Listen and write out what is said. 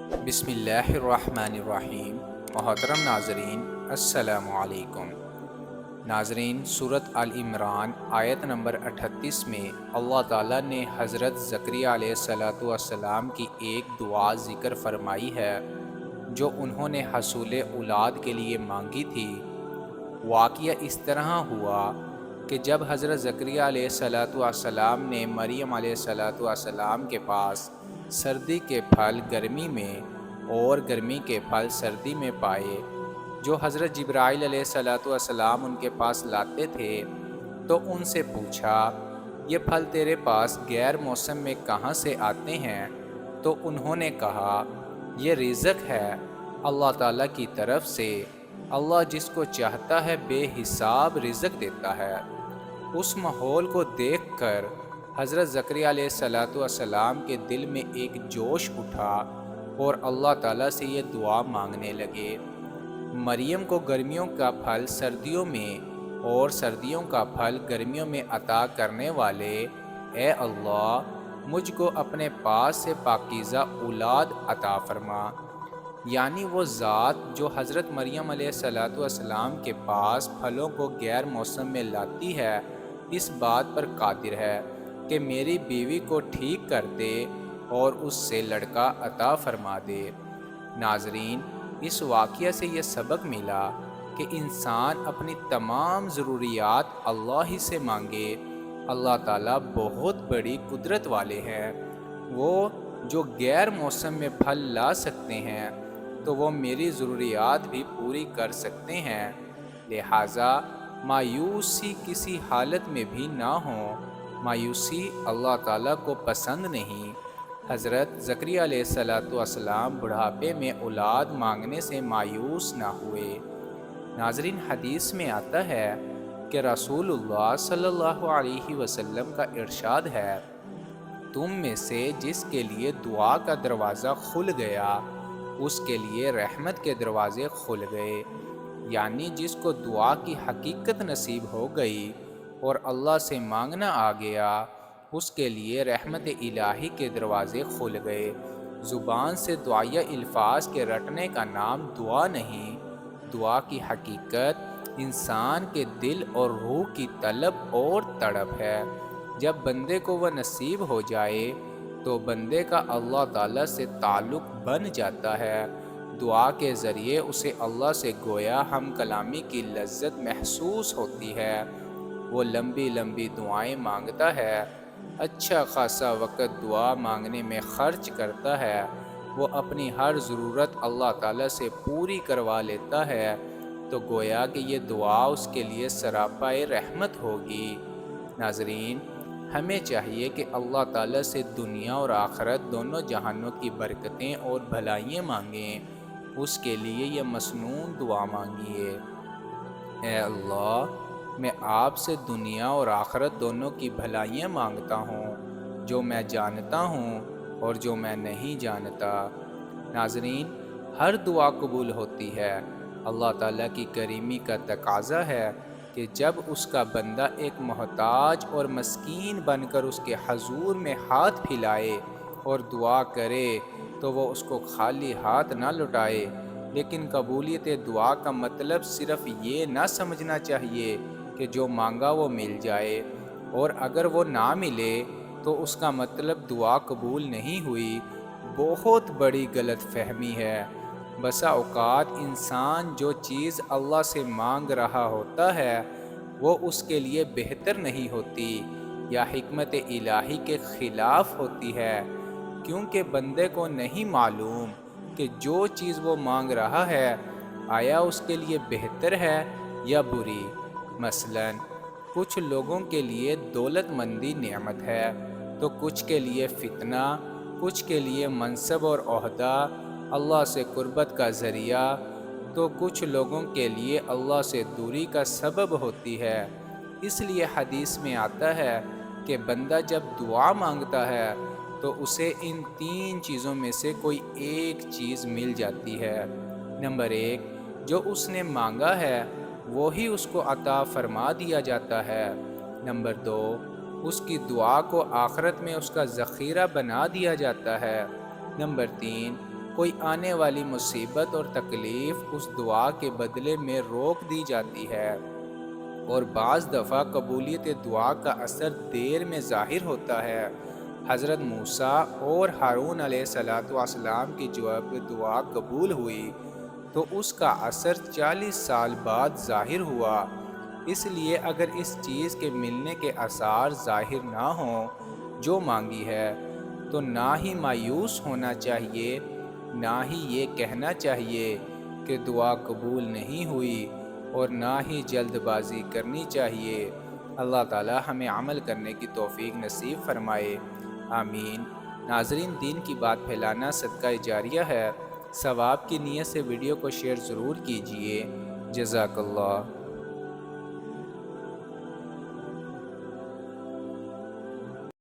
بسم اللہ الرحمن الرحیم۔ محترم ناظرین، السلام علیکم۔ ناظرین، سورۃ آل عمران آیت نمبر 38 میں اللہ تعالیٰ نے حضرت زکریا علیہ السلام کی ایک دعا ذکر فرمائی ہے جو انہوں نے حصول اولاد کے لیے مانگی تھی۔ واقعہ اس طرح ہوا کہ جب حضرت زکریا علیہ السلام نے مریم علیہ السلام کے پاس سردی کے پھل گرمی میں اور گرمی کے پھل سردی میں پائے جو حضرت جبرائیل علیہ السلام ان کے پاس لاتے تھے، تو ان سے پوچھا، یہ پھل تیرے پاس غیر موسم میں کہاں سے آتے ہیں؟ تو انہوں نے کہا، یہ رزق ہے اللہ تعالیٰ کی طرف سے، اللہ جس کو چاہتا ہے بے حساب رزق دیتا ہے۔ اس ماحول کو دیکھ کر حضرت زکریا علیہ السلام کے دل میں ایک جوش اٹھا اور اللہ تعالیٰ سے یہ دعا مانگنے لگے، مریم کو گرمیوں کا پھل سردیوں میں اور سردیوں کا پھل گرمیوں میں عطا کرنے والے اے اللہ، مجھ کو اپنے پاس سے پاکیزہ اولاد عطا فرما۔ یعنی وہ ذات جو حضرت مریم علیہ السلام کے پاس پھلوں کو غیر موسم میں لاتی ہے، اس بات پر قادر ہے کہ میری بیوی کو ٹھیک کر دے اور اس سے لڑکا عطا فرما دے۔ ناظرین، اس واقعہ سے یہ سبق ملا کہ انسان اپنی تمام ضروریات اللہ ہی سے مانگے۔ اللہ تعالیٰ بہت بڑی قدرت والے ہیں، وہ جو غیر موسم میں پھل لا سکتے ہیں تو وہ میری ضروریات بھی پوری کر سکتے ہیں، لہٰذا مایوسی کسی حالت میں بھی نہ ہو۔ مایوسی اللہ تعالیٰ کو پسند نہیں۔ حضرت زکریا علیہ السلام بڑھاپے میں اولاد مانگنے سے مایوس نہ ہوئے۔ ناظرین، حدیث میں آتا ہے کہ رسول اللہ صلی اللہ علیہ وسلم کا ارشاد ہے، تم میں سے جس کے لیے دعا کا دروازہ کھل گیا اس کے لیے رحمت کے دروازے کھل گئے۔ یعنی جس کو دعا کی حقیقت نصیب ہو گئی اور اللہ سے مانگنا آ گیا، اس کے لیے رحمت الہی کے دروازے کھل گئے۔ زبان سے دعائیہ الفاظ کے رٹنے کا نام دعا نہیں، دعا کی حقیقت انسان کے دل اور روح کی طلب اور تڑپ ہے۔ جب بندے کو وہ نصیب ہو جائے تو بندے کا اللہ تعالیٰ سے تعلق بن جاتا ہے۔ دعا کے ذریعے اسے اللہ سے گویا ہم کلامی کی لذت محسوس ہوتی ہے۔ وہ لمبی لمبی دعائیں مانگتا ہے، اچھا خاصا وقت دعا مانگنے میں خرچ کرتا ہے، وہ اپنی ہر ضرورت اللہ تعالیٰ سے پوری کروا لیتا ہے، تو گویا کہ یہ دعا اس کے لیے سراپائے رحمت ہوگی۔ ناظرین، ہمیں چاہیے کہ اللہ تعالیٰ سے دنیا اور آخرت دونوں جہانوں کی برکتیں اور بھلائیاں مانگیں۔ اس کے لیے یہ مسنون دعا مانگیے، اے اللہ، میں آپ سے دنیا اور آخرت دونوں کی بھلائیاں مانگتا ہوں، جو میں جانتا ہوں اور جو میں نہیں جانتا۔ ناظرین، ہر دعا قبول ہوتی ہے۔ اللہ تعالیٰ کی کریمی کا تقاضا ہے کہ جب اس کا بندہ ایک محتاج اور مسکین بن کر اس کے حضور میں ہاتھ پھیلائے اور دعا کرے تو وہ اس کو خالی ہاتھ نہ لوٹائے، لیکن قبولیت دعا کا مطلب صرف یہ نہ سمجھنا چاہیے کہ جو مانگا وہ مل جائے، اور اگر وہ نہ ملے تو اس کا مطلب دعا قبول نہیں ہوئی۔ بہت بڑی غلط فہمی ہے۔ بسا اوقات انسان جو چیز اللہ سے مانگ رہا ہوتا ہے وہ اس کے لیے بہتر نہیں ہوتی یا حکمت الہی کے خلاف ہوتی ہے، کیونکہ بندے کو نہیں معلوم کہ جو چیز وہ مانگ رہا ہے آیا اس کے لیے بہتر ہے یا بری۔ مثلا کچھ لوگوں کے لیے دولت مندی نعمت ہے تو کچھ کے لیے فتنہ، کچھ کے لیے منصب اور عہدہ اللہ سے قربت کا ذریعہ، تو کچھ لوگوں کے لیے اللہ سے دوری کا سبب ہوتی ہے۔ اس لیے حدیث میں آتا ہے کہ بندہ جب دعا مانگتا ہے تو اسے ان تین چیزوں میں سے کوئی ایک چیز مل جاتی ہے۔ نمبر 1، جو اس نے مانگا ہے وہی اس کو عطا فرما دیا جاتا ہے۔ نمبر 2، اس کی دعا کو آخرت میں اس کا ذخیرہ بنا دیا جاتا ہے۔ نمبر 3، کوئی آنے والی مصیبت اور تکلیف اس دعا کے بدلے میں روک دی جاتی ہے، اور بعض دفعہ قبولیت دعا کا اثر دیر میں ظاہر ہوتا ہے۔ حضرت موسیٰ اور ہارون علیہ السلام کی جواب دعا قبول ہوئی تو اس کا اثر 40 سال بعد ظاہر ہوا۔ اس لیے اگر اس چیز کے ملنے کے آثار ظاہر نہ ہوں جو مانگی ہے، تو نہ ہی مایوس ہونا چاہیے، نہ ہی یہ کہنا چاہیے کہ دعا قبول نہیں ہوئی، اور نہ ہی جلد بازی کرنی چاہیے۔ اللہ تعالی ہمیں عمل کرنے کی توفیق نصیب فرمائے، آمین۔ ناظرین، دین کی بات پھیلانا صدقہ جاریہ ہے، ثواب کی نیت سے ویڈیو کو شیئر ضرور کیجیے۔ جزاک اللہ۔